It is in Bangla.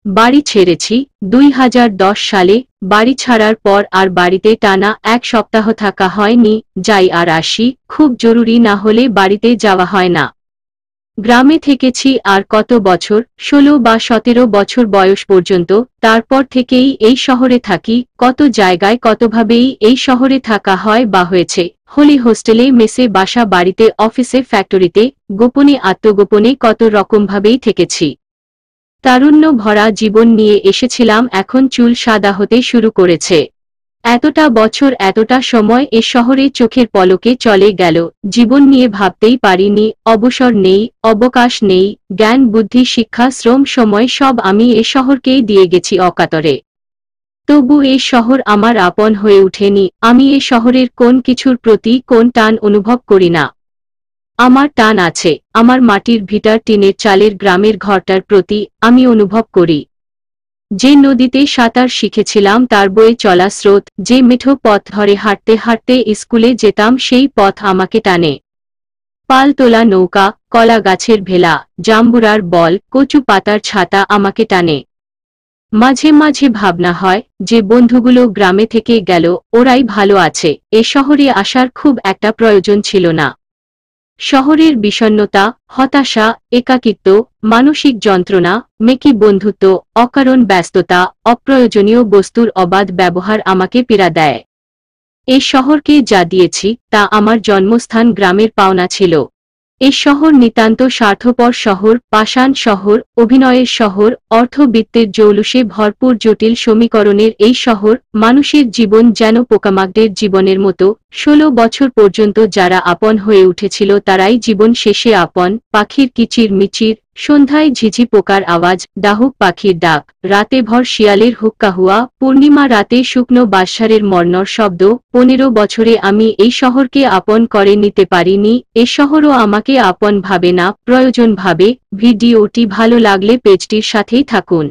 বাড়ি ছেড়েছি 2010 সালে। বাড়ি ছাড়ার পর আর বাড়িতে টানা 1 সপ্তাহ থাকা হয়নি। যাই আর আসি, খুব জরুরি না হলে বাড়িতে যাওয়া হয় না। গ্রামে থেকেছি আর কত বছর, 16 বা 17 বছর বয়স পর্যন্ত। তারপর থেকেই এই শহরে থাকি। কত জায়গায় কতভাবেই এই শহরে থাকা হয় বা হয়েছে। হোলি হোস্টেলে, মেসে, বাসা বাড়িতে, অফিসে, ফ্যাক্টরিতে, গোপনে আত্মগোপনে কত রকমভাবেই থেকেছি। তারুণ্য ভরা জীবন নিয়ে এসেছিলাম, এখন চুল সাদা হতে শুরু করেছে। এতটা বছর, এতটা সময় এ শহরে চোখের পলকে চলে গেল। জীবন নিয়ে ভাবতেই পারিনি। অবসর নেই, অবকাশ নেই, জ্ঞান, বুদ্ধি, শিক্ষা, শ্রম, সময় সব আমি এ শহরকেই দিয়ে গেছি অকাতরে। তবু এ শহর আমার আপন হয়ে ওঠেনি। আমি এ শহরের কোন কিছুর প্রতি কোন টান অনুভব করি না। আমার টান আছে আমার মাটির ভিটার, টিনের চালের গ্রামের ঘরটার প্রতি। আমি অনুভব করি যে নদীতে সাঁতার শিখেছিলাম তার বয়ে চলা স্রোত, যে মেঠো পথ ধরে হাঁটতে হাঁটতে স্কুলে যেতাম সেই পথ আমাকে টানে। পাল তোলা নৌকা, কলা গাছের ভেলা, জাম্বুরার বল, কচু পাতার ছাতা আমাকে টানে। মাঝে মাঝে ভাবনা হয় যে বন্ধুগুলো গ্রামে থেকে গেল, ওরাই ভালো আছে, এ শহরে আসার খুব একটা প্রয়োজন ছিল না। শহরের বিষণ্ণতা, হতাশা, একাকিত্ব, মানসিক যন্ত্রণা, মেকি বন্ধুত্ব, অকারণ ব্যস্ততা, অপ্রয়োজনীয় বস্তুর অবাধ ব্যবহার আমাকে পীড়া দেয়। এ শহরকে যা দিয়েছি তা আমার জন্মস্থান গ্রামের পাওনা ছিল। এ শহর নিতান্ত স্বার্থপর শহর, পাষাণ শহর, অভিনয়ের শহর, অর্থবিত্তের জৌলুসে ভরপুর জটিল সমীকরণের এই শহর। মানুষের জীবন যেন পোকামাকড়ের জীবনের মতো। 16 বছর পর্যন্ত যারা আপন হয়ে উঠেছিল তারাই জীবন শেষে আপন। পাখির কিচির মিচির, সন্ধ্যায় ঝিঝি পোকার আওয়াজ, ডাহুক পাখির ডাক, রাতে ভর শিয়ালের হুক্কাহুয়া, পূর্ণিমা রাতে শুকনো বাঁশঝাড়ের মর্মর শব্দ। 15 বছরে আমি এই শহরকে আপন করে নিতে পারিনি। এ শহরও আমাকে আপন ভাবে না, প্রয়োজন ভাবে। ভিডিওটি ভালো লাগলে পেজটির সাথেই থাকুন।